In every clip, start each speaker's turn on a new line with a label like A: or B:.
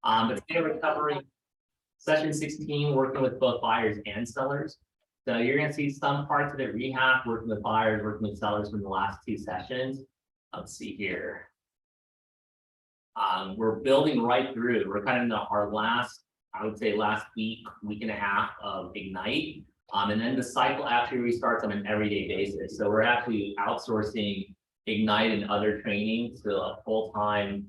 A: But today we're covering session 16, working with both buyers and sellers. So you're going to see some parts of it rehab, working with buyers, working with sellers from the last two sessions. Let's see here. We're building right through. We're kind of in our last, I would say last week and a half of Ignite. And then the cycle actually restarts on an everyday basis. So we're actually outsourcing Ignite and other training to a full-time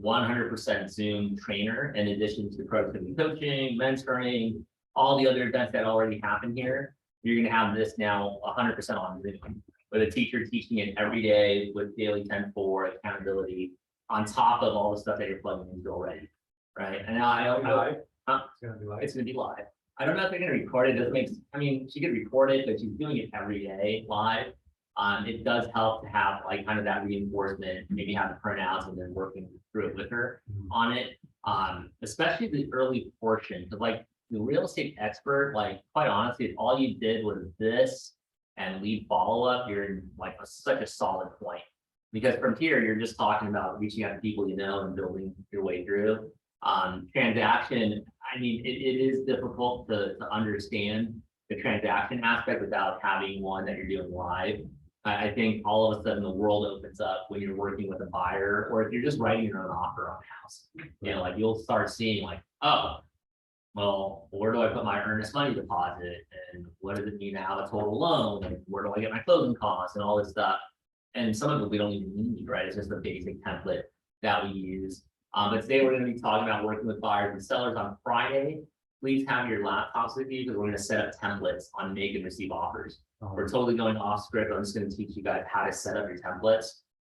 A: 100% Zoom trainer, in addition to productivity coaching, mentoring, all the other events that already happen here. You're going to have this now 100% on Zoom, with a teacher teaching it every day with daily 10-4 accountability on top of all the stuff that you're plugging into already, right? And now it's going to be live. I don't know if they're going to record it. It doesn't make, I mean, she could record it, but she's doing it every day live. It does help to have like kind of that reinforcement, maybe have the printouts and then working through it with her on it. Especially the early portion, because like the real estate expert, like quite honestly, if all you did was this and lead follow-up, you're in like such a solid point. Because from here, you're just talking about reaching out to people you know and building your way through. Transaction, I mean, it is difficult to understand the transaction aspect without having one that you're doing live. I think all of a sudden the world opens up when you're working with a buyer, or if you're just writing your own offer on a house. You know, like you'll start seeing like, oh, well, where do I put my earnest money deposit? And what does it mean to have a total loan? And where do I get my closing costs and all this stuff? And some of it we don't even need, right? It's just a basic template that we use. But today we're going to be talking about working with buyers and sellers. On Friday, please have your laptops with you because we're going to set up templates on make and receive offers. We're totally going off script. I'm just going to teach you guys how to set up your templates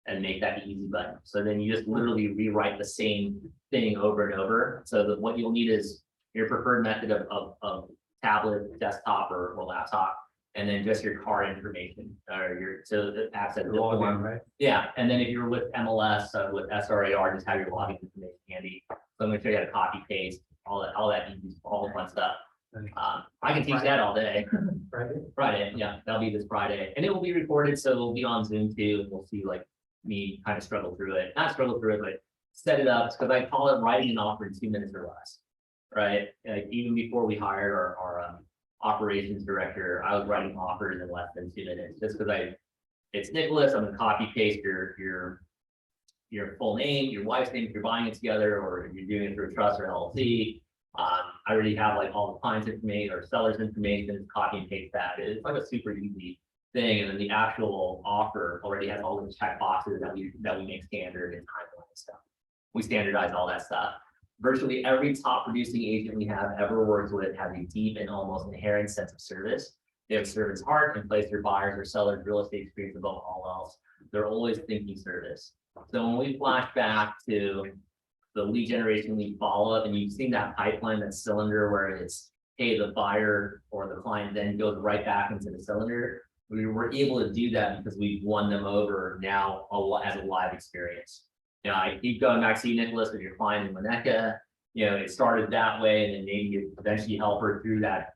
A: and make that the easy button. So then you just literally rewrite the same thing over and over. So that what you'll need is your preferred method of tablet, desktop, or laptop, and then just your card information or your to access the form, right? Yeah, and then if you're with MLS with SRAR, just have your login information handy. So I'm going to show you how to copy paste all that easy, all the fun stuff. I can teach that all day. Friday, yeah, that'll be this Friday, and it will be recorded, so it'll be on Zoom too, and we'll see like me kind of struggle through it, not struggle through it, but set it up, because I call it writing an offer in 2 minutes or less, right? Like even before we hired our operations director, I was writing offers in less than 2 minutes, just because it's Nicholas. I'm gonna copy paste your full name, your wife's name if you're buying it together, or if you're doing it through a trust or LLC. I already have like all the client's information or seller's information, copy and paste that. It's like a super easy thing. And then the actual offer already has all the check boxes that we make standard and timeline and stuff. We standardize all that stuff. Virtually every top producing agent we have ever worked with has a deep and almost inherent sense of service. They have service heart and place their buyers or sellers' real estate experience above all else. They're always thinking service. So when we flash back to the lead generation, lead follow-up, and you've seen that pipeline, that cylinder where it's, hey, the buyer or the client then goes right back into the cylinder. We were able to do that because we've won them over now as a live experience. You know, I keep going back to see Nicholas with your client in Winnetka. You know, it started that way, and then maybe you eventually help her through that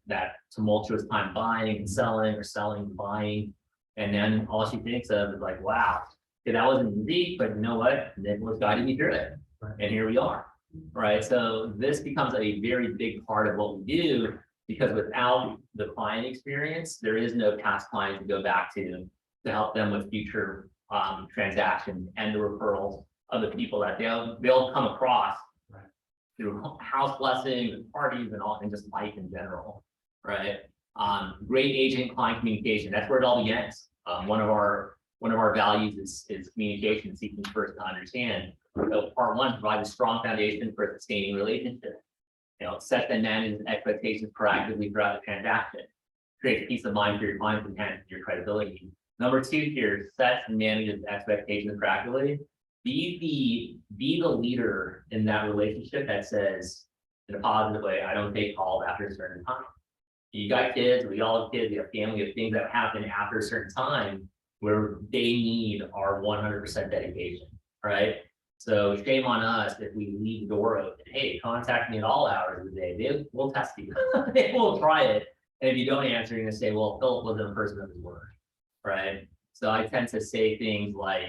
A: tumultuous time buying and selling, or selling and buying. And then all she thinks of is like, wow, okay, that wasn't easy, but you know what? Nicholas guided me through it. And here we are, right? So this becomes a very big part of what we do, because without the client experience, there is no past client to go back to help them with future transactions and the referrals of the people that they'll come across through house blessings and parties and just life in general, right? Great agent client communication. That's where it all begins. One of our values is communication, seeking first to understand. So part one provides a strong foundation for a sustaining relationship. You know, set and manage expectations proactively throughout the transaction. Create peace of mind for your clients and enhance your credibility. Number two here, set and manage expectations proactively. Be the leader in that relationship that says, in a positive way, I don't take calls after a certain time. You got kids, we all have kids, we have family, we have things that happen after a certain time where they need our 100% dedication, right? So shame on us if we leave the door open. Hey, contact me at all hours of the day. We'll test you. They will try it. And if you don't answer, you're going to say, well, Philip wasn't a person of his word, right? So I tend to say things like,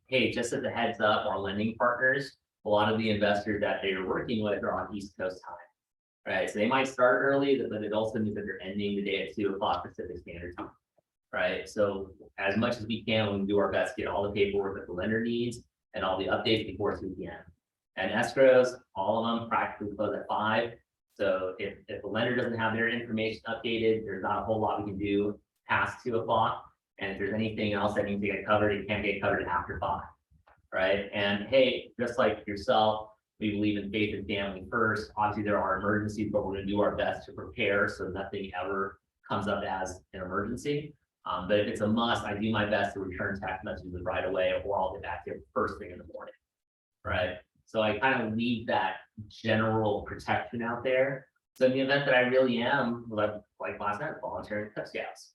A: hey, just as a heads up, our lending partners a lot of the investors that they're working with are on East Coast time, right? So they might start early, but it also means that they're ending the day at 2 o'clock Pacific Standard Time, right? So as much as we can, we do our best to get all the paperwork that the lender needs and all the updates before 2 p.m. And escrows, all of them practically close at 5. So if the lender doesn't have their information updated, there's not a whole lot we can do past 2 o'clock. And if there's anything else that needs to get covered, it can't get covered after 5, right? And hey, just like yourself, we believe in faith and family first. Obviously, there are emergencies, but we're going to do our best to prepare so nothing ever comes up as an emergency. But if it's a must, I do my best to return text messages right away, or I'll get back to it first thing in the morning, right? So I kind of leave that general protection out there. So in the event that I really am, like last night, volunteering Cub Scouts,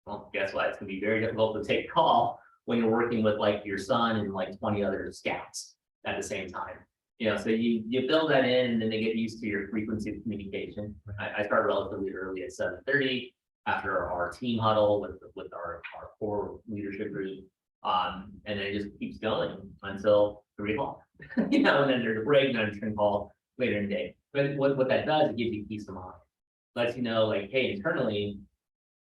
A: well, guess what? It's going to be very difficult to take a call when you're working with like your son and like 20 other scouts at the same time. So you build that in, and then they get used to your frequency of communication. I start relatively early at 7:30 after our team huddle with our core leadership group. And then it just keeps going until 3 o'clock, and then there's a break, and then a turn call later in the day. But what that does, it gives you peace of mind. Lets you know, like, hey, internally,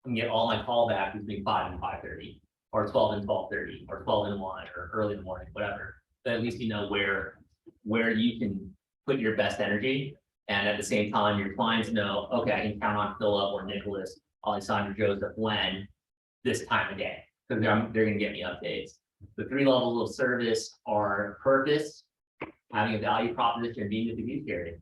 A: I can get all my callbacks between 5 and 5:30, or 12 and 12:30, or 12 and 1, or early in the morning, whatever. But at least you know where you can put your best energy. And at the same time, your clients know, okay, I can count on Philip or Nicholas, Alessandro, Joseph, when this time of day, because they're going to get me updates. The 3 levels of service are purpose, having a value proposition, and being a fiduciary.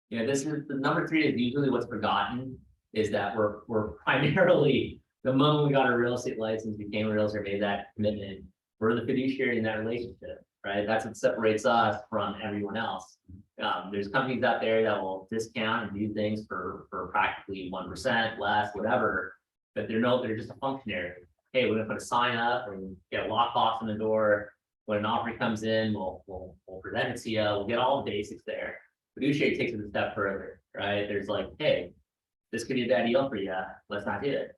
A: This is the number 3 is usually what's forgotten, is that we're primarily, the moment we got our real estate license, became a realtor, made that commitment, we're the fiduciary in that relationship, right? That's what separates us from everyone else. There's companies out there that will discount and do things for practically 1%, less, whatever, but they're just a functionary. Hey, we're gonna put a sign up and get a lockbox on the door. When an offer comes in, we'll present it to you. We'll get all the basics there. Fiduciary takes it a step further, right? There's like, hey, this could be a bad deal for you. Let's not do it,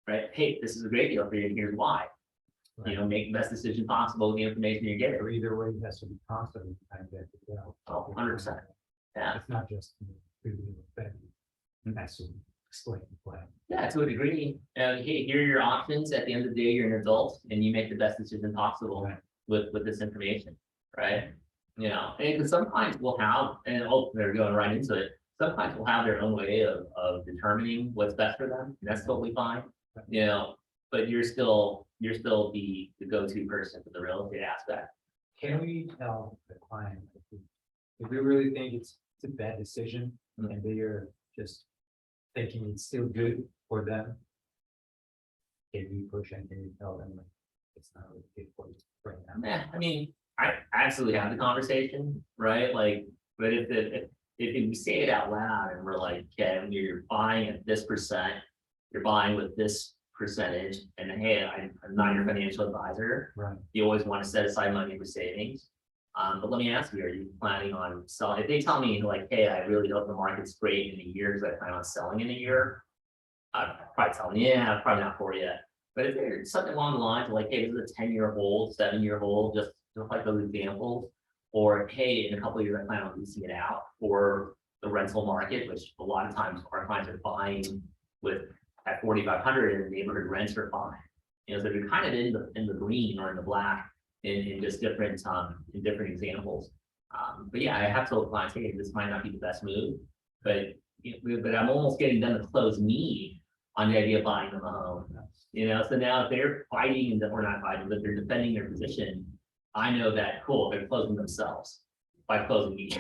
A: right? Hey, this is a great deal for you, and here's why. Right. Make the best decision possible with the information you get.
B: Or either way, it has to be constantly kind of get to go.
A: Oh, 100%. Yeah.
B: It's not just thing. It has to explain the plan.
A: Yeah, to a degree. And hey, here are your options. At the end of the day, you're an adult, and you make the best decision possible with this information, right? And some clients will have, and they're going right into it. Some clients will have their own way of determining what's best for them. And that's totally fine. But you're still the go-to person for the real estate aspect.
B: Can we tell the client if we really think it's a bad decision, and they are just thinking it's still good for them? Can we push and can we tell them like it's not really good for you right now?
A: Yeah, I mean, I absolutely have the conversation, right? Like, but if we say it out loud and we're like, okay, when you're buying at this percent, you're buying with this percentage, and hey, I'm not your financial advisor.
B: Right.
A: You always want to set aside money for savings. But let me ask you, are you planning on selling? If they tell me like, hey, I really hope the market's great in a year because I plan on selling in a year, I'd probably tell them, yeah, probably not for you. But if there's something along the lines of like, hey, this is a 10-year hold, 7-year hold, just like those examples, or hey, in a couple of years I plan on leasing it out, or the rental market, which a lot of times our clients are buying with at 4,500 in the neighborhood, rents are fine. So they're kind of in the green or in the black in just different in different examples. But yeah, I have told clients, hey, this might not be the best move, but I'm almost getting them to close me on the idea of buying them a home. So now if they're fighting, or not fighting, but they're defending their position, I know that cool, they're closing themselves by closing me,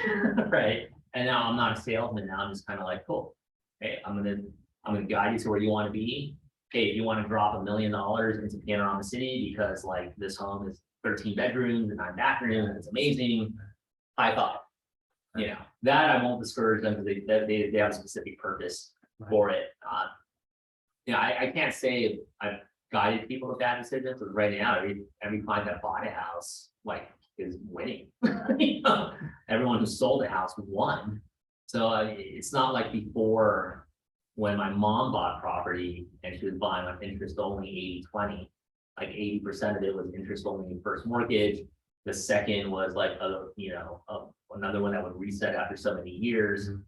A: right? And now I'm not a salesman. Now I'm just kind of like, cool. Hey, I'm gonna guide you to where you want to be. Hey, if you want to drop $1 million into Panorama City because like this home is 13 bedrooms and 9 bathrooms and it's amazing, high five. That I won't discourage them because they have a specific purpose for it. I can't say I've guided people to bad decisions, but right now every client that bought a house like is winning. Everyone who sold a house won. So it's not like before when my mom bought property and she was buying on interest only 80-20, like 80% of it was interest only in first mortgage. The second was like a another one that would reset after so many years.
B: Mhm.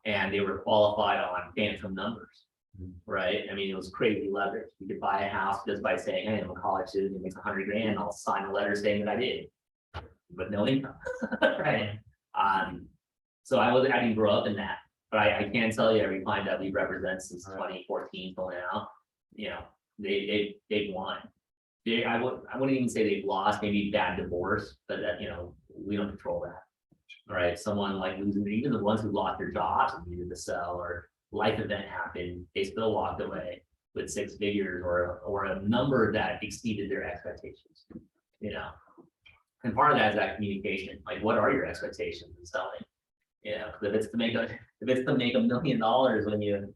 A: And they were qualified on phantom numbers,
B: Mhm.
A: right? I mean, it was crazy leverage. You could buy a house just by saying, hey, I'm a college student, it makes 100 grand, I'll sign a letter saying that I did, but no income, right? So I didn't grow up in that, but I can tell you every client that we represent since 2014 till now, you know, they've won. I wouldn't even say they've lost, maybe bad divorce, but that, you know, we don't control that. Right, someone like losing, even the ones who lost their jobs and needed to sell, or life event happened, they still walked away with 6 figures or a number that exceeded their expectations, you know. And part of that is that communication, like what are your expectations in selling? You know, 'cause if it's to make $1 million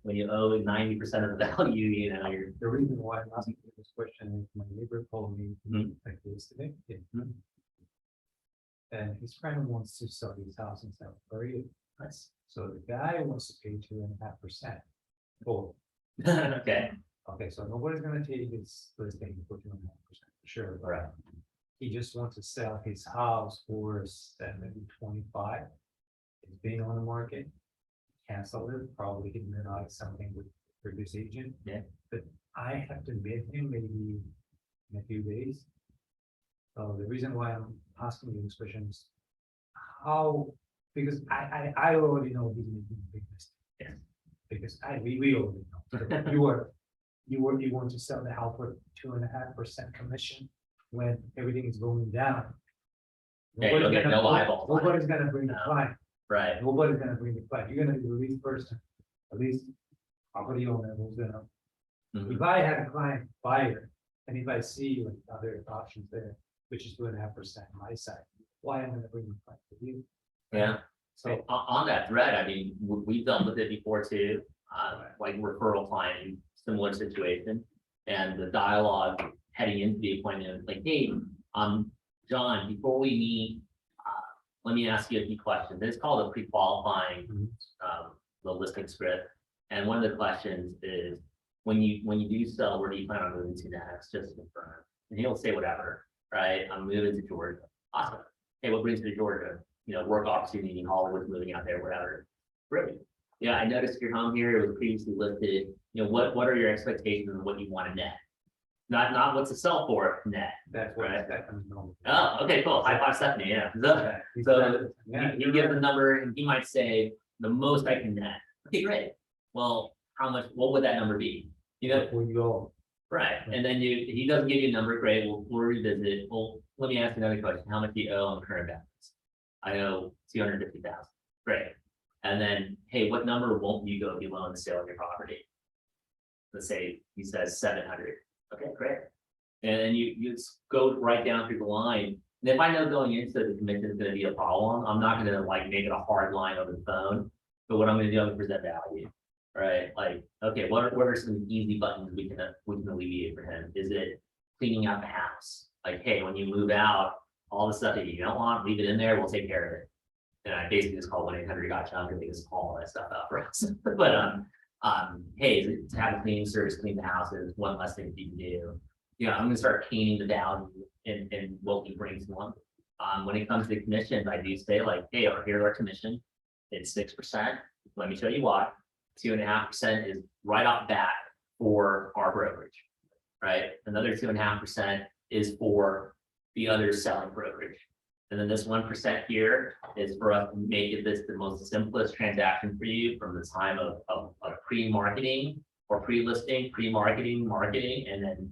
A: when you owe 90% of the value, you know, you're.
B: The reason why I'm asking you this question is my neighbor told me
A: Mhm.
B: like yesterday.
A: Mhm.
B: And his friend wants to sell his house in South Korea.
A: Nice.
B: So the guy wants to pay 2.5%. Oh,
A: Okay,
B: okay, so nobody's gonna take his listing for 2.5%, for sure. But
A: right,
B: he just wants to sell his house for 725. It's been on the market. Cancel it, probably he didn't like something with previous agent.
A: Yeah.
B: But I have to meet him maybe in a few days. So the reason why I'm asking you this question is how, because I already know he's making a big mistake.
A: Yeah.
B: Because we already know. So you want to sell the house for 2.5% commission when everything is going down.
A: Yeah, you'll get no eyeballs on it.
B: Nobody's gonna bring the
A: No.
B: client.
A: right,
B: Nobody's gonna bring the client. You're gonna be the lead person, at least property owner who's gonna.
A: Mhm.
B: If I had a client buyer, and if I see like other options there, which is 2.5% on my side, why am I gonna bring the client to you?
A: yeah.
B: So,
A: On that thread, I mean, we've dealt with it before too, like referral client, similar situation. And the dialogue heading into the appointment, like, hey, John, before we meet, let me ask you a few questions. It's called a pre-qualifying,
B: Mhm.
A: the listing script. And one of the questions is, when you do sell, where do you plan on moving to next? Just to confirm. And he'll say whatever, right? I'm moving to Georgia. Awesome. Hey, what brings you to Georgia? You know, work opportunity, Hollywood's moving out there, whatever. Great. Yeah, I noticed your home here, it was previously listed. You know, what are your expectations of what you want to net? Not what's to sell for net.
B: that's what
A: Right.
B: that comes along.
A: Oh, okay, cool. High five, Stephanie. Yeah. So
B: Yeah,
A: you give the number and he might say the most I can net. Okay, great. Well, how much, what would that number be? You know,
B: before you go.
A: right. And then he doesn't give you a number, great. We'll revisit. Well, let me ask you another question. How much do you owe on the current balance? I owe 250,000. Great. And then, hey, what number won't you go below in the sale of your property? Let's say he says 700. Okay, great. And then you just go right down through the line. And if I know going into the commission is going to be a problem, I'm not going to like make it a hard line over the phone. But what I'm going to do, I'm going to present value, right? Like, okay, what are some easy buttons we can alleviate for him? Is it cleaning out the house? Like, hey, when you move out, all the stuff that you don't want, leave it in there. We'll take care of it. And I basically just call 1-800-GOT-JUNK and they just call all that stuff out for us. But hey, is it to have a cleaning service, clean the houses, one less thing you can do. You know, I'm gonna start painting the value in what we bring to them. When it comes to commissions, I do say like, hey, here's our commission. It's 6%. Let me show you why. 2.5% is right off the bat for our brokerage, right? Another 2.5% is for the other selling brokerage. And then this 1% here is for us to make it this the most simplest transaction for you from the time of pre-marketing or pre-listing, pre-marketing, marketing, and then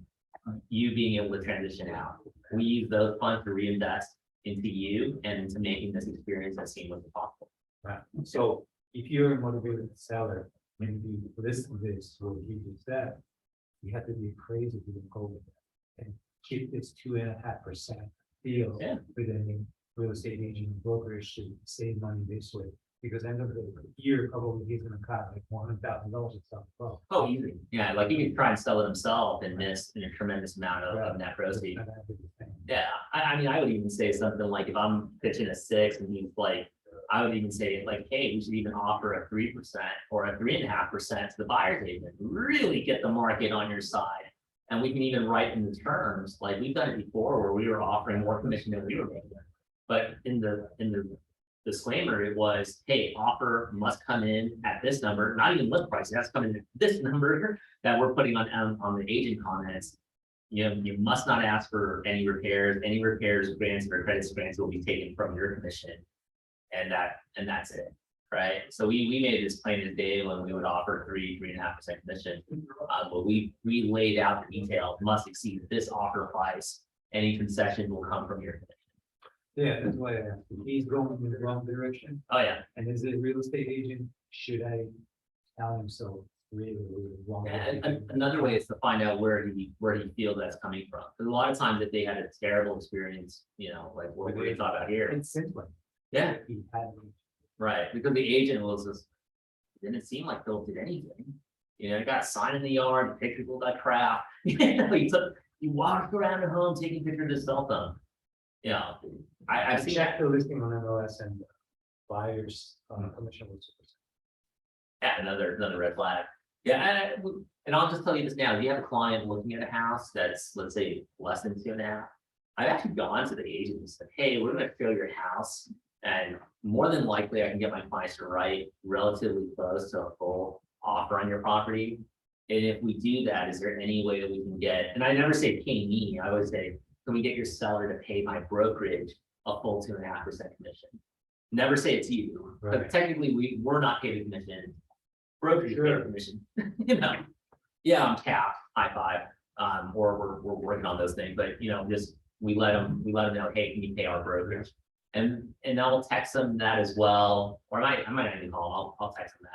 A: you being able to transition out. We use those funds to reinvest into you and into making this experience as seamless as possible.
B: Right. So if you're a motivated seller, when you listen to this, what he just said, you have to be crazy to go with that and keep this 2.5% deal
A: Yeah.
B: with any real estate agent brokerage to save money this way. Because end of the year, probably he's gonna cut like $100,000 or something.
A: Oh, easy. Yeah, like he could try and sell it himself and miss a tremendous amount of net proceeds. Yeah, I mean, I would even say something like if I'm pitching a 6 and he's like, I would even say like, hey, we should even offer a 3% or a 3.5% to the buyer's agent. Really get the market on your side. And we can even write in the terms, like we've done it before where we were offering more commission than we were making. But in the disclaimer, it was, hey, offer must come in at this number, not even list price, it has to come in at this number that we're putting on the agent comments. You know, you must not ask for any repairs, grants, or credits grants will be taken from your commission. And that's it, right? So we made it as plain as day when we would offer 3.5% commission. But we laid out the detail, must exceed this offer price, any concession will come from your commission.
B: Yeah, that's why he's going in the wrong direction.
A: Oh, yeah.
B: And as a real estate agent, should I tell him so? Really wrong.
A: And another way is to find out where he feels that's coming from. Because a lot of times if they had a terrible experience, you know, like what we thought about here.
B: It's simple.
A: Yeah,
B: He had,
A: right. Because the agent was just, didn't seem like Phil did anything. You know, he got a sign in the yard, the pictures looked like crap. You know, he walked around the home taking pictures of his cell phone. Yeah, I've seen that.
B: checked the listing on MLS and buyers commission was 2%.
A: Yeah, another red flag. Yeah, and I'll just tell you this now, if you have a client looking at a house that's, let's say, less than 2.5, I've actually gone to the agent and said, hey, we're gonna fill your house. And more than likely, I can get my clients to write relatively close to a full offer on your property. And if we do that, is there any way that we can get, and I never say pay me, I always say, can we get your seller to pay my brokerage a full 2.5% commission? Never say it's you, but
B: Right.
A: technically we're not paid a commission. Brokerage
B: Sure.
A: paid a commission, you know. Yeah, I'm capped, high five, or we're working on those things, but you know, just we let them know, hey, can you pay our brokerage? And I'll text them that as well, or I might not even call them, I'll text them that.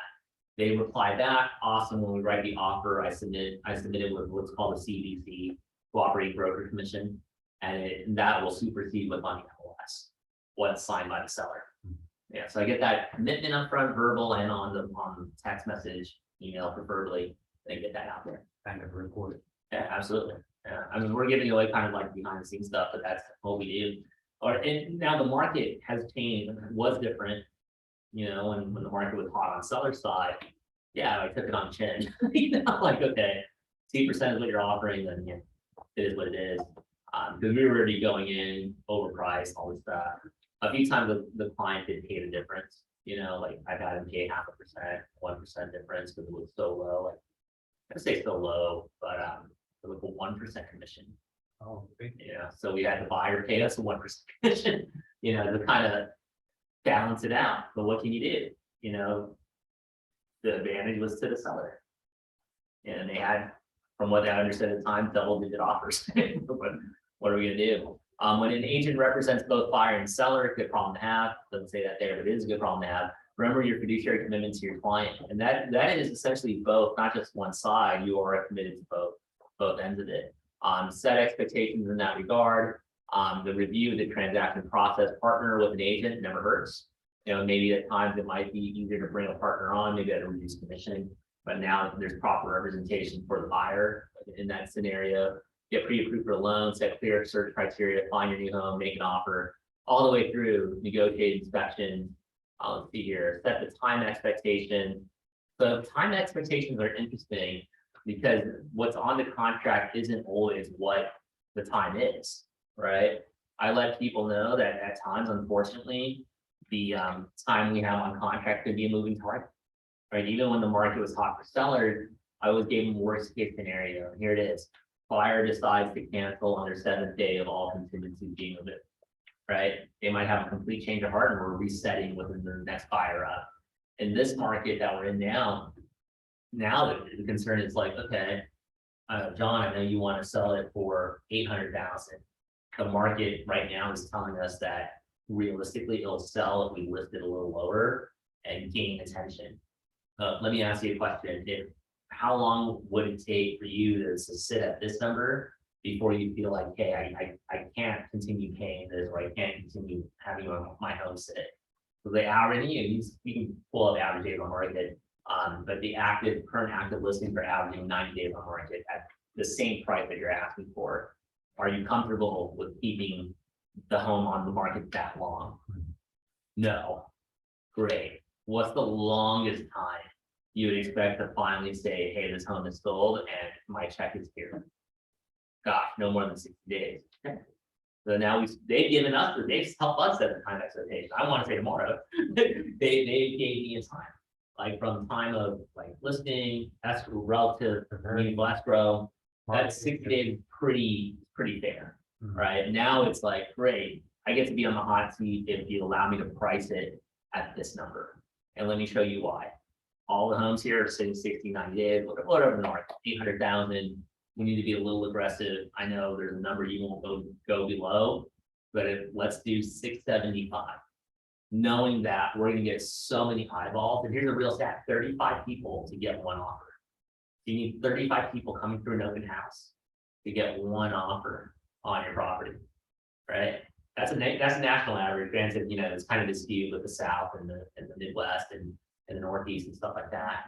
A: They reply back, awesome, when we write the offer, I submit it with what's called a CBC, Cooperating Broker Commission, and that will supersede what's on the MLS, what's signed by the seller. Yeah, so I get that commitment up front, verbal, and on the text message, email preferably, and get that out there.
B: Kind of report.
A: Yeah, absolutely. Yeah, I mean, we're giving away kind of like behind the scenes stuff, but that's what we do. And now the market has changed, was different, you know, when the market was hot on seller side. Yeah, I took it on chin, you know, like, okay, 2% is what you're offering, then yeah, it is what it is. Because we were already going in overpriced, all this stuff. A few times the client did pay the difference, you know, like I've had him pay 0.5%, 1% difference because it was so low. Like, I'd say so low, but it was a 1% commission.
B: Oh, big.
A: Yeah, so we had the buyer pay us a 1% commission, you know, to kind of balance it out. But what can you do? You know, the advantage was to the seller. And they had, from what I understood at the time, double-digit offers. But what are we gonna do? When an agent represents both buyer and seller, good problem to have. Doesn't say that there, but it is a good problem to have. Remember your fiduciary commitment to your client, and that is essentially both, not just one side. You are committed to both ends of it. Set expectations in that regard. The review of the transaction process, partner with an agent never hurts. You know, maybe at times it might be easier to bring a partner on, maybe at a reduced commission, but now there's proper representation for the buyer in that scenario. Get pre-approved for a loan, set clear search criteria, find your new home, make an offer, all the way through negotiate inspection. Let's see here, set the time expectation. So time expectations are interesting because what's on the contract isn't always what the time is, right? I let people know that at times, unfortunately, the time we have on contract could be a moving target, right? Even when the market was hot for sellers, I always gave them worst case scenario. Here it is. Buyer decides to cancel on their 7th day of all contingencies being removed, right? They might have a complete change of heart and we're resetting within the next buyer up. In this market that we're in now the concern is like, okay, John, I know you want to sell it for 800,000. The market right now is telling us that realistically it'll sell if we list it a little lower and gain attention. Let me ask you a question. How long would it take for you to sit at this number before you feel like, hey, I can't continue paying this, or I can't continue having my home sit? So the average, you can pull up average days on market, but the current active listings are averaging 90 days on market at the same price that you're asking for. Are you comfortable with keeping the home on the market that long? No. Great. What's the longest time you would expect to finally say, hey, this home is sold and my check is here? Gosh, no more than 60 days. So now they've given us, they've helped us set the time expectation. I want to say tomorrow. They gave me a time, like from time of like listing, escrow, relative, meaningful escrow. That's 60 days, pretty fair, right? Now it's like, great, I get to be on the hot seat if you allow me to price it at this number. And let me show you why. All the homes here are sitting 60, 90 days, whatever, north, 800,000. We need to be a little aggressive. I know there's a number you won't go below, but let's do 675. Knowing that we're gonna get so many eyeballs, and here's a real stat, 35 people to get one offer. You need 35 people coming through an open house to get one offer on your property, right? That's a national average. Granted, you know, it's kind of skewed with the South and the Midwest and the Northeast and stuff like that.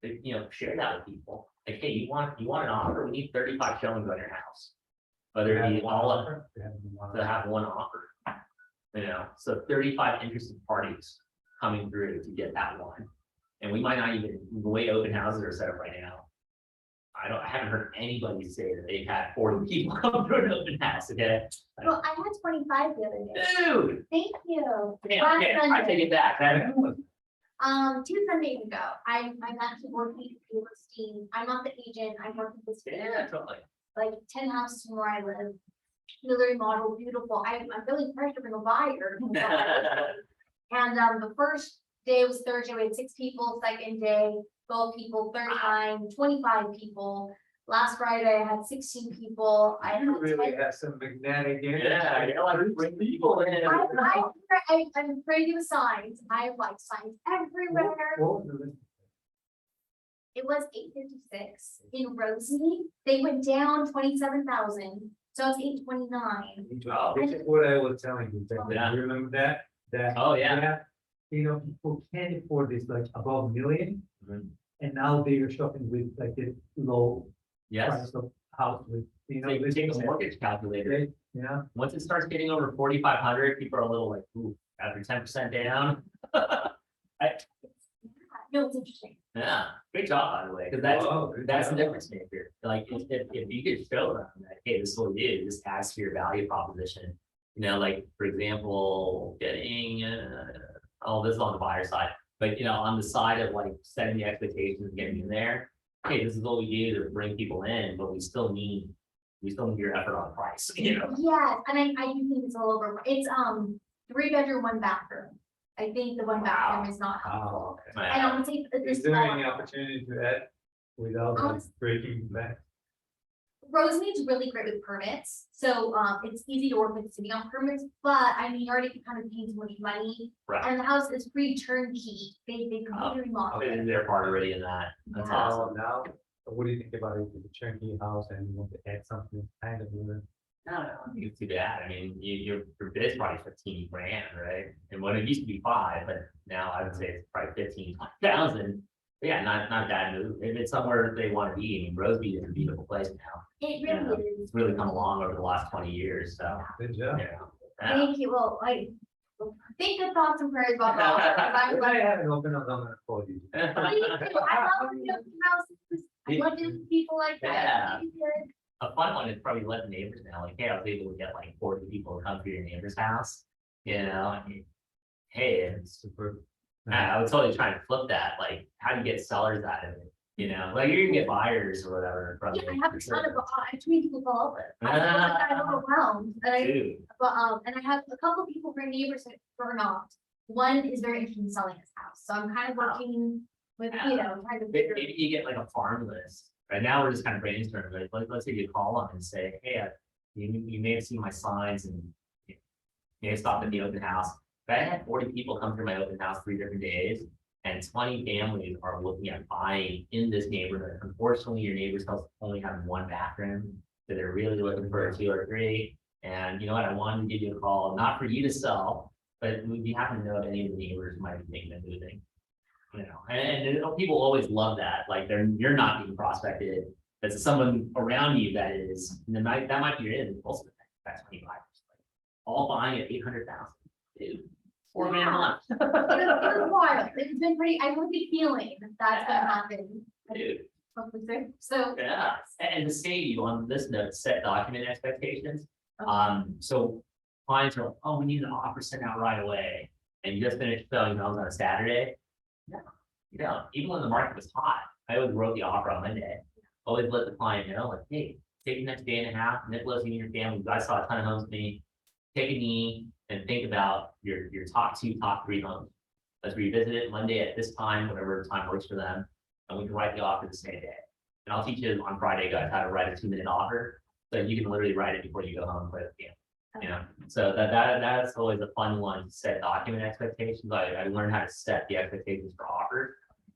A: But, you know, share that with people. Like, hey, you want an offer? We need 35 showings on your house. Whether it be all of them, to have one offer. You know, so 35 interested parties coming through to get that one. And we might not even, the way open houses are set up right now, I haven't heard anybody say that they've had 40 people come through an open house, okay?
C: Well, I had 25 the other day.
A: Dude,
C: Thank you.
A: damn,
C: Last
A: okay, I
C: Sunday.
A: take it back.
C: 2 Sundays ago, I'm actually working with listing. I'm not the agent. I'm working with this.
A: Yeah, totally.
C: Like 10 houses from where I live. Really model, beautiful. I'm really pressured from a buyer. And the first day was Thursday. We had 6 people. Second day, 12 people. Third time, 25 people. Last Friday, I had 16 people. I had
B: You really
C: 10
B: have some magnetic energy.
A: Yeah, you're like, bring people in.
C: I'm crazy with signs. I have like signs everywhere.
B: What was the list?
C: It was 856 in Rosie. They went down 27,000. So it's 829.
A: Oh.
B: This is what I was telling you,
A: Yeah.
B: you remember that?
A: Oh, yeah.
B: You know, people can't afford this like above $1 million,
A: Mhm.
B: and now they are shopping with like the low
A: Yes,
B: price of house with, you know.
A: take a mortgage calculator.
B: Yeah,
A: Once it starts getting over 4,500, people are a little like, ooh, after 10% down.
C: No, it's interesting.
A: Yeah, great job, by the way, because that's the difference maker. Like, if you could show them that, hey, this is what we do, this adds to your value proposition. You know, like, for example, getting, this is on the buyer side, but you know, on the side of like setting the expectations, and getting in there. Hey, this is what we do to bring people in, but we still need your effort on price, you know?
C: Yes, and I do think it's all over. It's 3-bedroom, 1 bathroom. I think the 1 bathroom is not helpful.
B: oh, okay.
C: And I would say that
B: Is
C: this
B: there any opportunity to add without like, breaking back?
C: Rosemead's really great with permits, so it's easy to work with city on permits, but I mean, you already kind of paying so much money.
A: Right.
C: And the house is free turnkey, they completely remodel
A: Okay,
C: it.
A: they're part already in that. That's
C: Yeah.
A: awesome.
B: Now, what do you think about it, the turnkey house and you want to add something kind of new?
A: No, I don't think it's too bad. I mean, your bid is probably 15 grand, right? And what it used to be 5, but now I would say it's probably 15,000. Yeah, not a bad move. If it's somewhere they want to be, I mean, Rosemead is a beautiful place now.
C: It
A: Yeah,
C: really is.
A: it's really come along over the last 20 years, so,
B: Good job.
A: yeah.
C: Thank you, well, I think good thoughts and prayers about that. I'm
B: If
C: glad-
B: I have an open, I'm gonna call you.
C: Me too. I love the open houses. I love doing people like that.
A: Yeah.
C: It's good.
A: A fun one is probably let the neighbors know, like, hey, I was able to get like 40 people to come to your neighbor's house, you know, I mean, hey, it's
B: Super.
A: I would totally try and flip that, like, how do you get sellers out of it? You know, like, you're gonna get buyers or whatever from
C: Yeah,
A: it,
C: I have
A: for
C: a
A: sure.
C: ton of, I have 20 people all over. I'm overwhelmed, and
A: Dude,
C: and I have a couple people from neighbors that are not. One is very interested in selling his house, so I'm kind of working with, you know, trying to figure.
A: maybe you get like a farm list. Right now, we're just kind of brainstorming, like, let's say you call them and say, hey, you may have seen my signs and you may have stopped at the open house. But I had 40 people come through my open house 3 different days, and 20 families are looking at buying in this neighborhood. Unfortunately, your neighbor's house only has 1 bathroom, so they're really looking for a 2 or 3. And you know what? I wanted to give you a call, not for you to sell, but we happen to know if any of the neighbors might be thinking of moving. You know, and people always love that. Like you're not being prospected. That's someone around you that is, and that might be your end. Also, that's 25. All buying at 800,000. Dude, 4 grand a month.
C: It was wild. It's been pretty, I have a good feeling that's gonna happen.
A: Dude,
C: Hopefully so. So,
A: yeah. And to save you on this note, set document expectations. So clients are like, oh, we need an offer sent out right away. And you just finished filling those on a Saturday. No, you know, even when the market was hot, I always wrote the offer on Monday. Always let the client know, like, hey, take the next day and a half, Nicholas, you and your family, you guys saw a ton of homes with me. Take a knee and think about your top 2, top 3 homes. Let's revisit it Monday at this time, whatever time works for them, and we can write the offer the same day. And I'll teach you on Friday, guys, how to write a 2-minute offer, so you can literally write it before you go home and play with the game. You know, so that's always a fun one to set document expectations. I learned how to set the expectations for offers.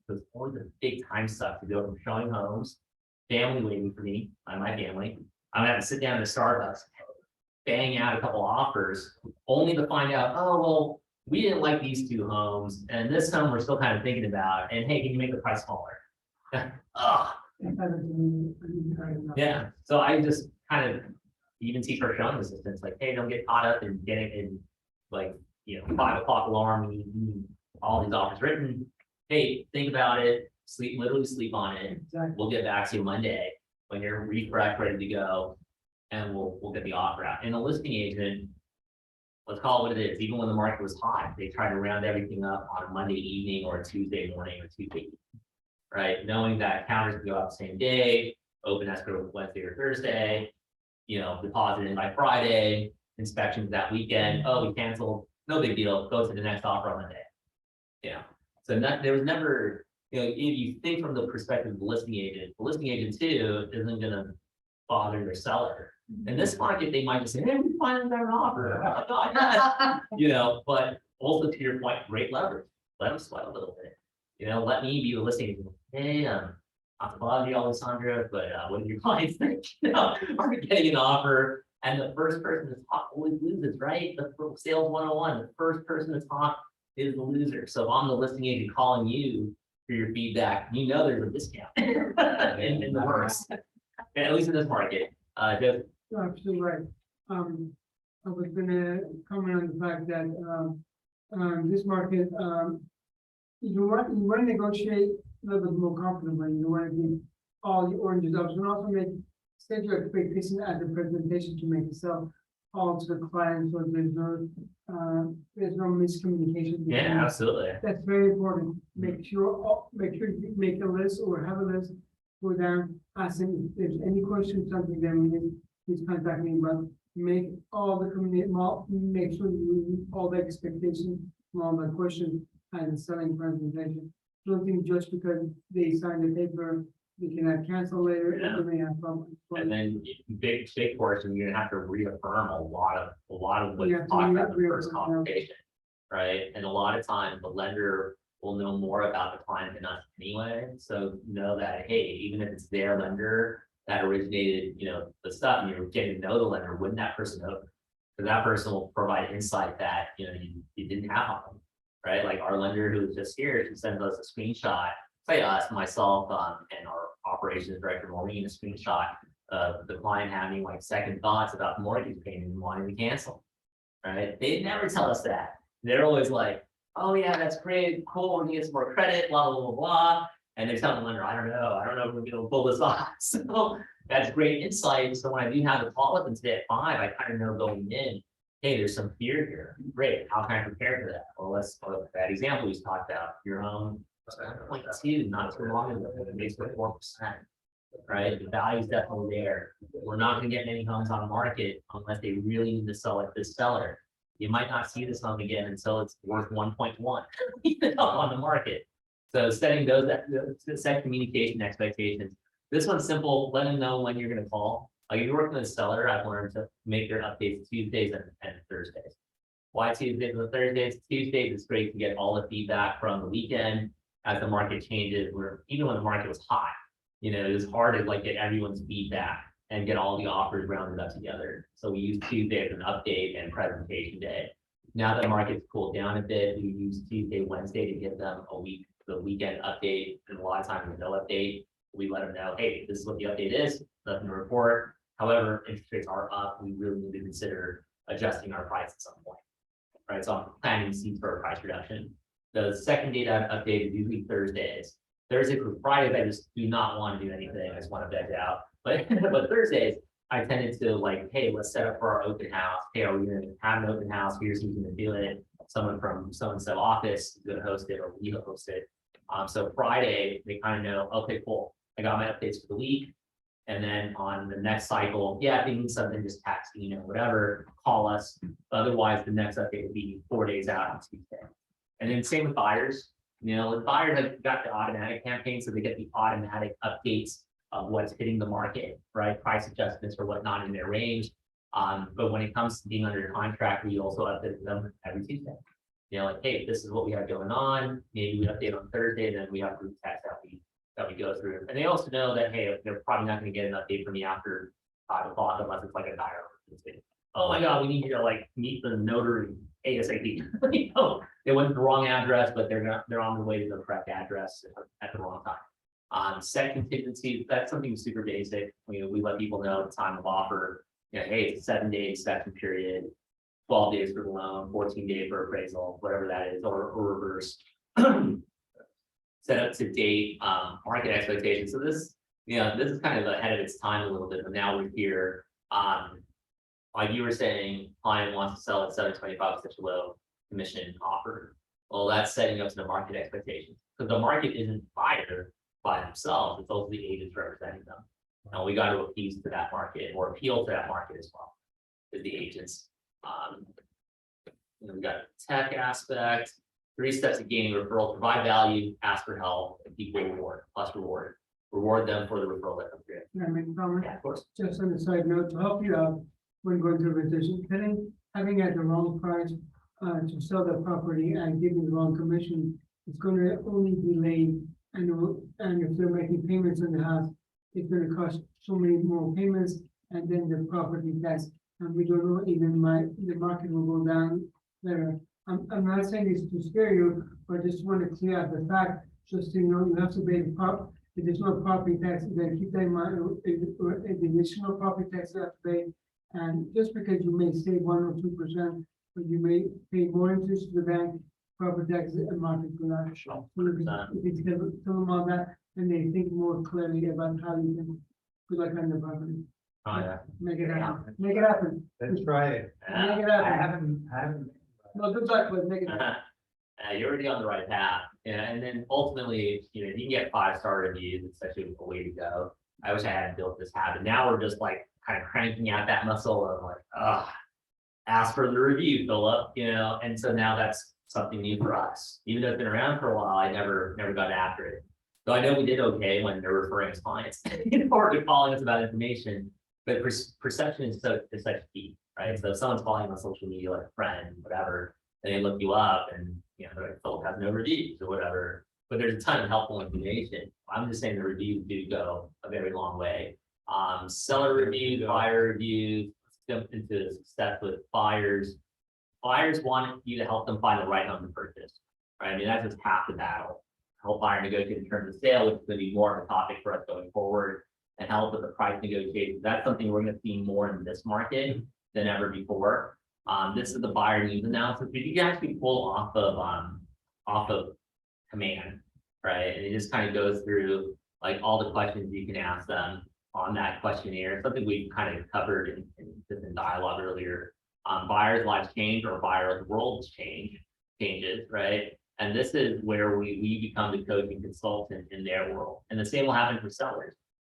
A: Because always the big time stuff to go from showing homes, family waiting for me, my family. I'm gonna have to sit down at a Starbucks, bang out a couple offers, only to find out, oh, well, we didn't like these 2 homes, and this home we're still kind of thinking about, and hey, can you make the price smaller? Oh, yeah, so I just kind of even teach our showing assistants, like, hey, don't get caught up in getting in, like, 5 o'clock alarm, we need all these offers written. Hey, think about it, literally sleep on it.
B: Exactly.
A: We'll get back to you Monday when you're refreshed, ready to go, and we'll get the offer out. And a listing agent, let's call it what it is, even when the market was hot, they try to round everything up on a Monday evening or a Tuesday morning or Tuesday evening, right? Knowing that counters can go out the same day, open escrow Wednesday or Thursday, deposit in by Friday, inspections that weekend. Oh, we canceled, no big deal, go to the next offer on Monday. So there was never, if you think from the perspective of the listing agent too isn't gonna bother their seller. In this market, they might just say, hey, we finally got an offer. Oh, God, yes. But also to your point, great leverage. Let them sweat a little bit. Let me be the listing agent. Hey, not to bother you, Alessandra, but what do your clients think? Are we getting an offer? And the first person to talk always loses, right? The sales 101, the first person to talk is the loser. So if I'm the listing agent calling you for your feedback, there's a discount in the works, at least in this market. Jeff?
D: You're absolutely right. I was gonna comment on the fact that, this market, you want to negotiate a little bit more comfortably. You want to give all the oranges up, and also set your expectation at the presentation to make it sell all to the client, so there's no miscommunication.
A: Yeah, absolutely.
D: That's very important. Make sure you make a list or have a list, go down, ask them if there's any questions, something then please contact me, but make all the make sure you meet all the expectations from all the questions and selling presentation. Don't think just because they signed the paper, they cannot cancel later, and they may have problems.
A: And then big portion, you're gonna have to reaffirm a lot of what
D: You
A: you
D: have to
A: talked about in the first
D: reaffirm,
A: conversation, right? And a lot of times the lender will know more about the client than us anyway. So know that, hey, even if it's their lender that originated, the stuff, and you're getting to know the lender, wouldn't that person know? Because that person will provide insight that you didn't have on them, right? Like our lender who was just here, she sends us a screenshot. Say us, myself, and our operations director, Maureen, a screenshot of the client having like second thoughts about the mortgage payment and wanting to cancel. Right? They never tell us that. They're always like, oh yeah, that's great, cool, we're gonna get some more credit, blah, blah, blah, blah. And they're telling the lender, I don't know if we're gonna pull this off. So that's great insight. So when I do have a call with them today at 5, I kind of know going in, hey, there's some fear here. Great, how can I prepare for that? Well, that example we talked about, your home 0.2, not too long ago, it makes it 4%, right? The value is definitely there. We're not gonna get many homes on the market unless they really need to sell at this seller. You might not see this home again until it's worth 1.1 on the market. So setting set communication expectations. This one's simple, let them know when you're gonna call. Like if you're working with a seller, I've learned to make their updates Tuesdays and Thursdays. Why Tuesdays and Thursdays? Tuesdays is great to get all the feedback from the weekend as the market changes, even when the market was hot, it was hard to get everyone's feedback and get all the offers rounded up together. So we use Tuesday as an update and presentation day. Now that the market's cooled down a bit, we use Tuesday, Wednesday to give them the weekend update, and a lot of times with no update, we let them know, hey, this is what the update is, nothing to report. However, interest rates are up, we really need to consider adjusting our price at some point. Right, so I'm planting seeds for a price reduction. The second data update is usually Thursdays. Thursdays through Fridays, I just do not want to do anything. I just want to veg out. But Thursdays, I tended to like, hey, let's set up for our open house. Hey, are we gonna have an open house? Here's who's gonna do it. Someone from so-and-so office is gonna host it or we host it. So Friday, they kind of know, okay, cool. I got my updates for the week. And then on the next cycle, yeah, if they need something, just text, whatever, call us. Otherwise, the next update would be 4 days out on Tuesday. And then same with buyers. The buyers have got the automatic campaign, so they get the automatic updates of what's hitting the market, right? Price adjustments or whatnot in their range. But when it comes to being under contract, we also update them every Tuesday. Like, hey, this is what we have going on. Maybe we update on Thursday, then we have group text that we go through. And they also know that, hey, they're probably not going to get an update from me after 5 o'clock unless it's like a dire emergency. Oh my God, we need you to like meet the notary ASAP. They went to the wrong address, but they're on the way to the correct address at the wrong time. Set contingency, that's something super basic. We let people know at the time of offer, hey, it's a 7-day inspection period, 12 days for the loan, 14 days for appraisal, whatever that is, or reverse. Set up to date market expectations. So this is kind of ahead of its time a little bit, but now we're here. Like you were saying, client wants to sell at 725, such a low commission offer. Well, that's setting up to the market expectations because the market isn't buyer by themselves; it's also the agents representing them. And we got to appease to that market or appeal to that market as well as the agents. We got a tech aspect. 3 steps of gaining referral: provide value, ask for help, and equal reward plus reward. Reward them for the referral that comes through.
D: Can I make a comment?
A: Yeah, of course.
D: Just on the side note, to help you out when going through revision, having at the wrong price to sell the property and giving the wrong commission, it's going to only delay. And if they're making payments on the house, it's going to cost so many more payments, and then the property tax. And we don't know, even the market will go down there. I'm not saying this to scare you, but I just want to clear up the fact, just so you know, you have to pay the additional property tax, then keep that in mind, the additional property tax you have to pay. And just because you may save 1 or 2%, but you may pay more interest to the bank, property tax and market will not show. So if you tell them all that, then they think more clearly about how you can put that kind of property.
A: Oh, yeah.
D: Make it happen. Make it happen.
B: Let's try it.
D: Make it
B: I
D: happen.
B: haven't.
D: No, good luck with making it.
A: You're already on the right path. And then ultimately, you can get 5-star reviews. It's such a way to go. I wish I hadn't built this habit. Now we're just like kind of cranking out that muscle of like, ask for the review, Philip, and so now that's something new for us. Even though it's been around for a while, I never got after it. So I know we did okay when they're referring us clients, or they're calling us about information, but perception is such key, right? So if someone's calling you on social media, like a friend, whatever, and they look you up and, they're like, Philip has no reviews or whatever, but there's a ton of helpful information. I'm just saying the reviews do go a very long way. Seller reviews, buyer reviews, let's jump into success with buyers. Buyers want you to help them find the right home to purchase, right? I mean, that's just half the battle. Help buyer negotiate in terms of sale, which is going to be more of a topic for us going forward, and help with the price negotiations. That's something we're going to see more in this market than ever before. This is the buyer needs analysis, but you can actually pull off of command, right? And it just kind of goes through like all the questions you can ask them on that questionnaire. Something we kind of covered in dialogue earlier. Buyers' lives change or buyers' worlds changes, right? And this is where we become the coaching consultant in their world. And the same will happen for sellers,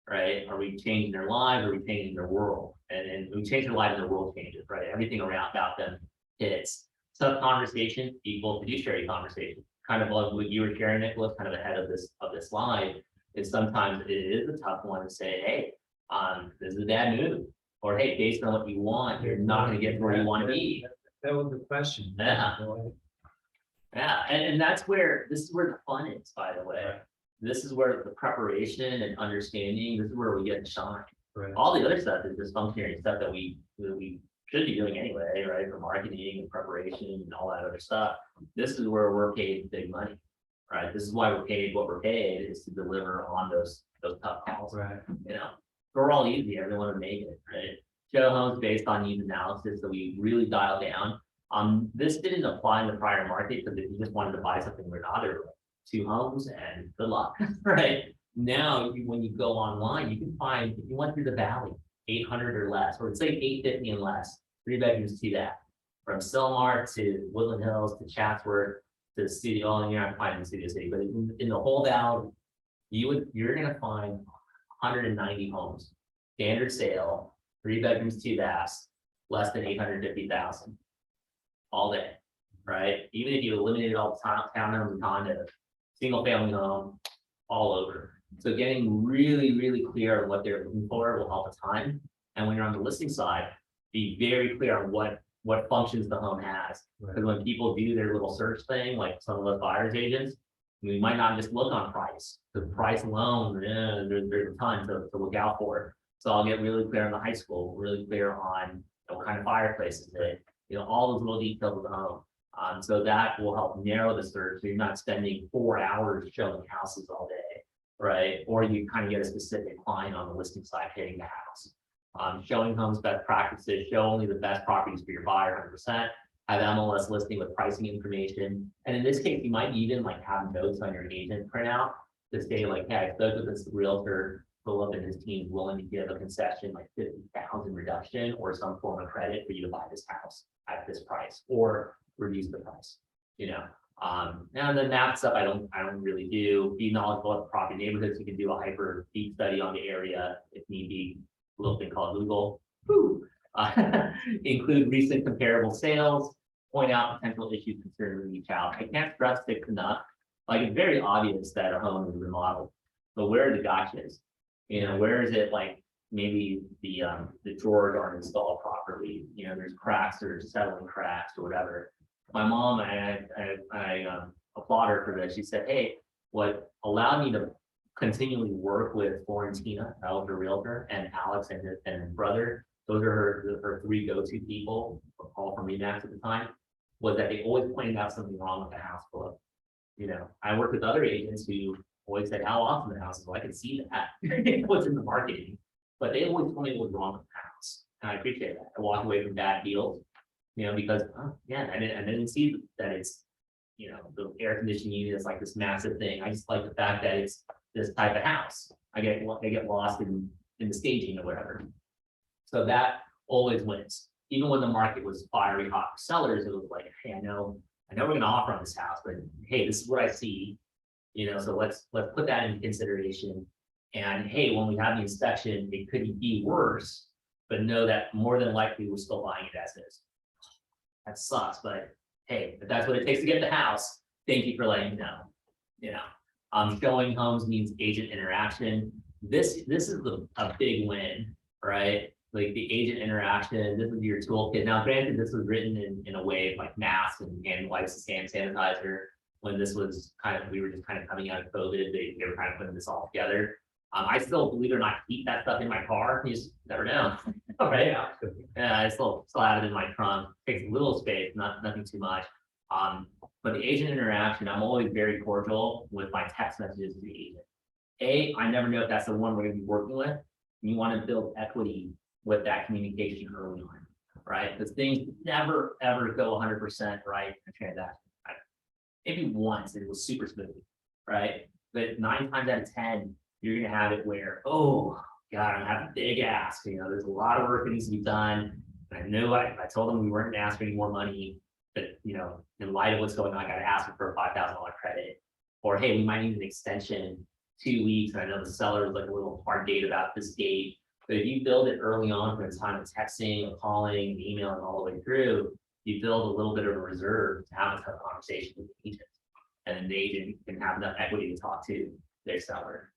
A: right? Are we changing their lives? Are we changing their world? And we change their lives and their world changes, right? Everything around about them hits. Tough conversation equal fiduciary conversation. Kind of like what you were sharing, Nicholas, kind of ahead of this slide, is sometimes it is a tough one to say, hey, this is a bad move. Or hey, based on what you want, you're not going to get where you want to be.
B: That was the question.
A: Yeah. Yeah, and this is where the fun is, by the way. This is where the preparation and understanding, this is where we get to shine.
B: Right.
A: All the other stuff is just functionary stuff that we should be doing anyway, right? For marketing and preparation and all that other stuff. This is where we're paid big money, right? This is why we're paid what we're paid, is to deliver on those tough calls.
B: Right.
A: We're all easy, everyone would make it, right? Show homes based on needs analysis, so we really dial down. This didn't apply in the prior market because if you just wanted to buy something or not, there were 2 homes and good luck, right? Now, when you go online, you can find, if you went through the valley, 800 or less, or say 850 and less, 3 bedrooms to that. From Silmar to Woodland Hills to Chatsworth to Studio, well, you're not finding Studio City, but in the whole valley, you're gonna find 190 homes, standard sale, 3 bedrooms, 2 baths, less than 850,000. All day, right? Even if you eliminated all the townhomes and condos, single family home, all over. So getting really, really clear on what they're looking for will help a ton. And when you're on the listing side, be very clear on what functions the home has. Because when people do their little search thing, like some of the buyers agents, we might not just look on price. The price alone, there's a ton to look out for. So I'll get really clear on the high school, really clear on what kind of fireplace is it, all those little details of the home. So that will help narrow the search. So you're not spending 4 hours showing houses all day, right? Or you kind of get a specific client on the listing side hitting the house. Showing homes best practices, show only the best properties for your buyer 100%. Have MLS listing with pricing information. And in this case, you might even like have notes on your agent printout to say like, hey, I spoke with this realtor, Filip and his team is willing to give a concession like 50,000 reduction or some form of credit for you to buy this house at this price or reduce the price, and then that stuff I don't really do. Be knowledgeable of property neighborhoods. You can do a hyper deep study on the area if need be. A little thing called Google. Include recent comparable sales. Point out potential issues concerning with each house. I can't stress this enough. Like it's very obvious that a home is remodeled, but where are the gotchas? Where is it like maybe the drawers aren't installed properly? There's cracks or settling cracks or whatever. My mom, I applaud her for this. She said, hey, what allowed me to continually work with Florentina, that was her realtor, and Alex and his brother, those are her 3 go-to people, all from Remax at the time, was that they always pointed out something wrong with the house below. I worked with other agents who always said how awesome the house is. Well, I could see that it was in the marketing, but they always told me what was wrong with the house. And I appreciate that. I walked away from bad deals, because I didn't see that it's, the air conditioning unit is like this massive thing. I just like the fact that it's this type of house. I get lost in the staging or whatever. So that always wins. Even when the market was fiery hot for sellers, it was like, hey, I know we're going to offer on this house, but hey, this is what I see. So let's put that in consideration. And hey, when we have the inspection, it could be worse, but know that more than likely we're still buying it as is. That sucks, but hey, if that's what it takes to get the house, thank you for letting me know. Showing homes means agent interaction. This is a big win, right? Like the agent interaction, this is your toolkit. Now, granted, this was written in a way like masks and hand wipes and hand sanitizer. When this was we were just kind of coming out of COVID, they were kind of putting this all together. I still, believe it or not, keep that stuff in my car. You just never know. Right? Yeah, I still have it in my trunk. Takes a little space, nothing too much. But the agent interaction, I'm always very cordial with my text messages to the agent. I never know if that's the one we're going to be working with. You want to build equity with that communication early on, right? Because things never ever go 100% right in a transaction. Maybe once it was super smooth, right? But 9 times out of 10, you're going to have it where, oh God, I'm having a big ask. There's a lot of work that needs to be done. And I knew I told them we weren't going to ask for any more money, but in light of what's going on, I got to ask them for a $5,000 credit. Or hey, we might need an extension 2 weeks. And I know the seller is like a little hard date about this date. But if you build it early on from the time of texting, or calling, emailing all the way through, you build a little bit of a reserve to have a tough conversation with the agent. And then the agent can have enough equity to talk to their seller.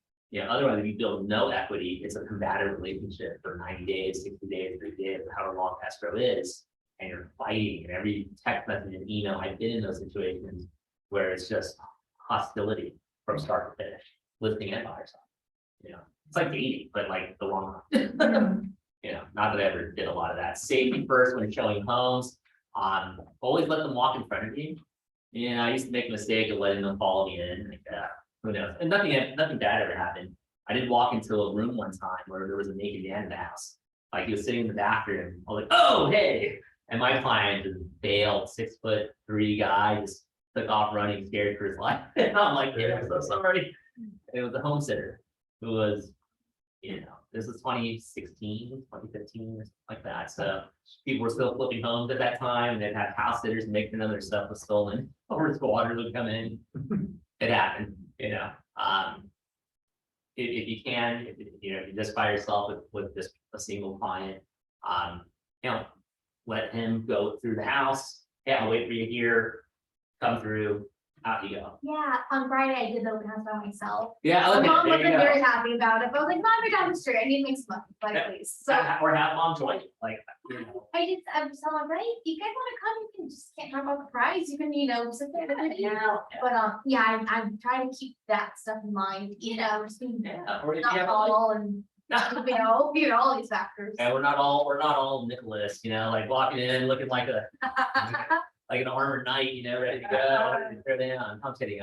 A: Otherwise, if you build no equity, it's a combative relationship for 90 days, 60 days, 30 days, however long escrow is, and you're fighting. And every text message and email, I've been in those situations where it's just hostility from start to finish, listing and buyer side. It's like dating, but like the wrong one. Not that I ever did a lot of that. Safety first when showing homes. Always let them walk in front of you. I used to make a mistake of letting them follow me in. Like, who knows? And nothing bad ever happened. I did walk into a room one time where there was a naked man in the house. Like he was sitting in the bathroom. I was like, oh, hey. And my client, just bailed, 6'3" guy, just took off running, scared for his life. And I'm like, yeah, I'm so sorry. It was a home sitter who was You know, this is 2016, 2015, or something like that, so people were still flipping homes at that time, they'd have house sitters making other stuff was stolen, or squatters would come in. It happened, you know, if you can, you know, if you're just by yourself with just a single client, you know, let him go through the house, yeah, I'll wait for you here, come through, out you go.
C: Yeah, on Friday I did the open house by myself.
A: Yeah,
C: My
A: okay,
C: mom
A: there
C: wasn't
A: you go.
C: very happy about it, but I was like, Mom, you're down the street, I need to make some money, like, please. So
A: Or have mom join you, like, you know.
C: I was telling her, right, you guys wanna come, you can just can't talk about the price, you can, you know, sit there with it, you know. But, yeah, I'm trying to keep that stuff in mind, you know, just being
A: Yeah, or if you
C: not
A: have
C: all and, you know, all these factors.
A: and we're not all Nicholas, you know, like walking in looking like a like an armored knight, you know, ready to go. Throw down. I'm kidding.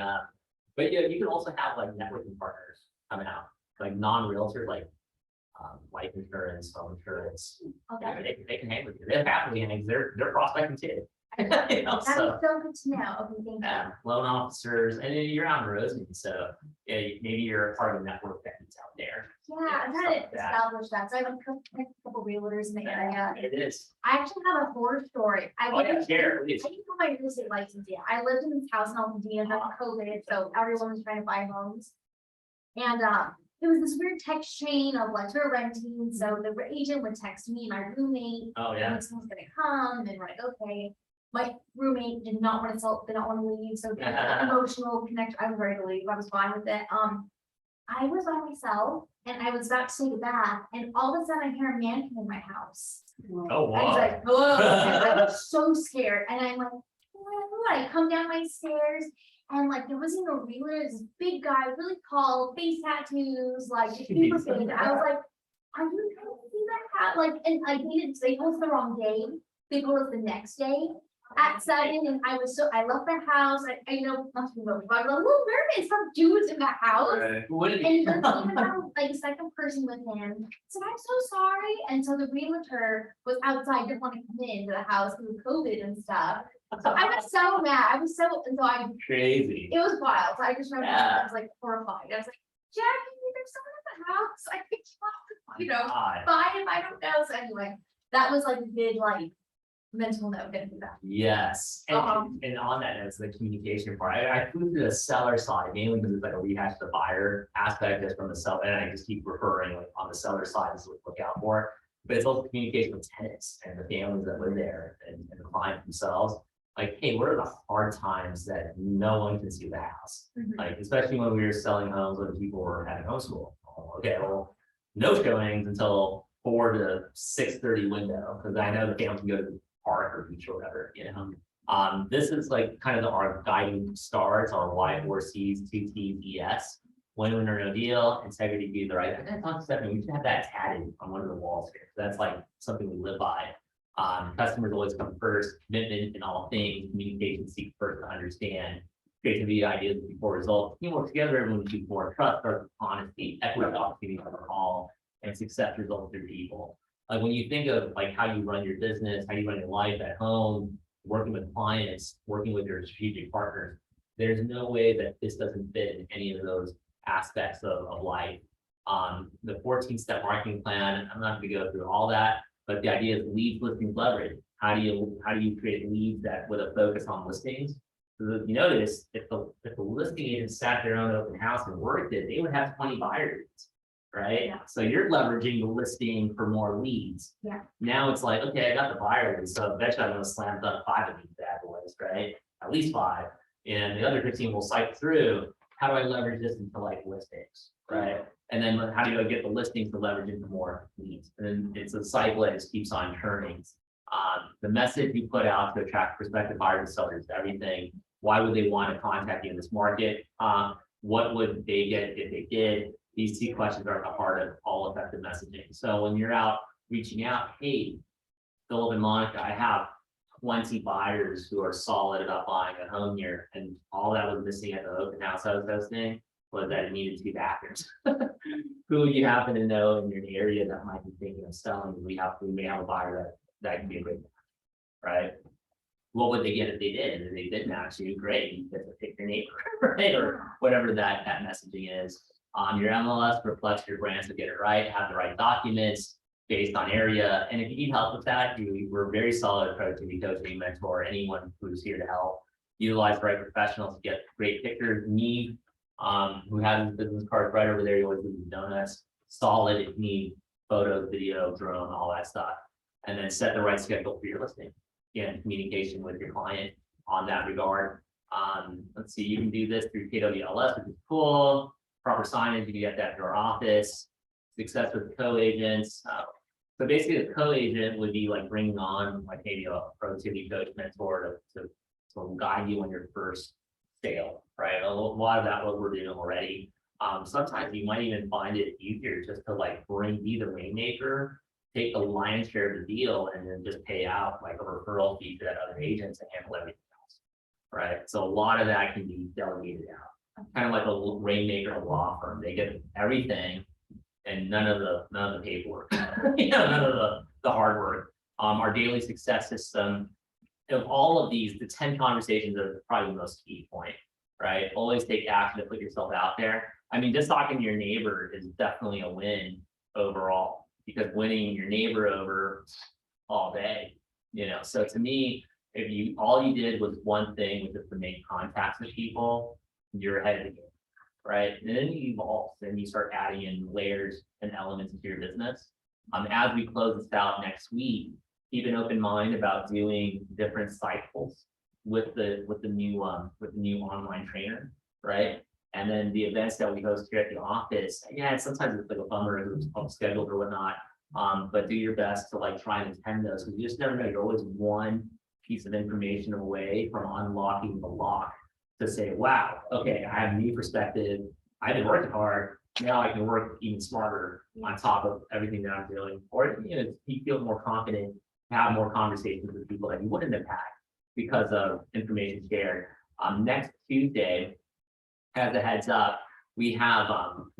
A: But yeah, you can also have like networking partners coming out, like non-realtors, like life insurance, home insurance.
C: Okay.
A: They can hang with you. They're happily hanging. They're prospecting too. You know,
C: That is
A: so
C: so good to know. Okay, thank you.
A: loan officers, and then you're out in Rosemead, so yeah, maybe you're a part of a network that's out there.
C: Yeah, I'm
A: stuff
C: trying
A: like
C: to
A: that.
C: establish that. So I have a couple realtors in the area.
A: It is.
C: I actually have a horror story. I
A: Oh, yeah,
C: didn't
A: share,
C: I
A: please.
C: didn't know my real estate license yet. I lived in this house in Altadena during COVID, so everyone was trying to buy homes. And it was this weird text chain of like, we're renting, so the agent would text me and my roommate,
A: Oh, yeah.
C: and someone's gonna come, and we're like, okay. My roommate did not want to sell, did not want to leave, so the emotional connection, I was ready to leave, I was fine with it. I was by myself and I was about to take a bath, and all of a sudden I hear a man come in my house.
A: Oh,
C: I was
A: wow.
C: like, hello, and I was so scared, and I'm like, what? I come down my stairs, and like, there wasn't a realtor, this big guy, really tall, face tattoos, like, he was big, I was like, are you trying to see that hat? Like, and I didn't, they told us the wrong day, they told us the next day at 7, and I left the house, I know, not to be moved, but I was like, oh, there is some dudes in that house.
A: What did
C: And
A: he?
C: then we had like a second person with him, said, I'm so sorry, and so the realtor was outside, didn't want to come into the house because of COVID and stuff. So I was so mad, and so
A: Crazy.
C: it was wild, so I just remember,
A: Yeah.
C: I was like horrified, I was like, Jackie, there's someone in the house, I think, you know,
A: God.
C: buy him, I don't know, so anyway, that was like a good, like, mental note, didn't do that.
A: Yes, and on that note, it's the communication part. I flew through the seller side mainly because it's like a rehash of the buyer aspect that's from the seller, and I just keep referring like on the seller side is what to look out for. But it's also communication with tenants and the families that live there and the client themselves. Like, hey, what are the hard times that no one can see the house?
C: Mhm.
A: Like, especially when we were selling homes when people were having homeschool. Oh, okay, well, no showings until 4 to 6:30 window, because I know the family can go to the park or beach or whatever, you know. This is like kind of our guiding stars, our Y4Cs, 2Ts, ES. Win or no deal, integrity be the right. And on Stephanie, we should have that tatted on one of the walls here. That's like something we live by. Customers always come first, commitment in all things, communication seek first to understand, creativity, ideas before results, teamwork together, everyone should more trust, starts with honesty, equity, opportunity for all, and success results through people. Like when you think of like how you run your business, how you run your life at home, working with clients, working with your strategic partners, there's no way that this doesn't fit in any of those aspects of life. The 14-step marketing plan, I'm not gonna go through all that, but the idea is leads, listings, leverage. How do you create leads that with a focus on listings? So if you notice, if the listing agent sat their own open house and worked it, they would have 20 buyers. Right?
C: Yeah.
A: So you're leveraging the listing for more leads.
C: Yeah.
A: Now it's like, okay, I got the buyer leads, so eventually I'm gonna slam dunk 5 of these bad boys, right? At least 5. And the other 15 will cycle through. How do I leverage this into like listings, right? And then how do I get the listings to leverage into more leads? And then it's a cycle that just keeps on turning. The message you put out to attract prospective buyers and sellers, everything. Why would they want to contact you in this market? What would they get if they did? These 2 questions are at the heart of all effective messaging. So when you're out reaching out, hey, Philip and Monica, I have 20 buyers who are solid about buying a home here, and all that was missing at the open house I was hosting was that it needed 2 bathrooms. Who you happen to know in your area that might be thinking of selling? We may have a buyer that can be a great match, right? What would they get if they did? If they did match you, great, you get to pick your neighbor, right? Or whatever that messaging is. Your MLS reflects your brand, so get it right, have the right documents based on area. And if you need help with that, we're very solid productivity coaching mentor, anyone who's here to help. Utilize the right professionals to get great pictures. Me, who has his business card right over there, he always leaves donuts. Solid if you need photos, video, drone, all that stuff. And then set the right schedule for your listing. Again, communication with your client on that regard. Let's see, you can do this through KWLS, which is cool. Proper signage, you get that to your office. Success with co-agents. So basically the co-agent would be like bringing on like maybe a productivity coach mentor to guide you on your first sale, right? A lot of that what we're doing already. Sometimes you might even find it easier just to like be the rainmaker, take the lion's share of the deal, and then just pay out like a referral fee to that other agent to handle everything else, right? So a lot of that can be delegated out, kind of like a rainmaker in a law firm. They get everything and none of the paperwork, none of the hard work. Our daily success system. Of all of these, the 10 conversations are probably the most key point, right? Always take action to put yourself out there. I mean, just talking to your neighbor is definitely a win overall, because winning your neighbor over all day, So to me, if all you did was one thing, which is to make contacts with people, you're ahead of the game, right? And then you evolve, then you start adding in layers and elements into your business. As we close this out next week, keep an open mind about doing different cycles with the new online trainer, right? And then the events that we host here at the office, sometimes it's like a bummer if it's scheduled or whatnot. But do your best to like try and attend those, because you just never know. You're always one piece of information away from unlocking the lock to say, wow, okay, I have a new perspective. I've been working hard. Now I can work even smarter on top of everything that I'm doing. Or you feel more confident, have more conversations with people that you wouldn't have had because of information shared. Next Tuesday, as a heads up, we have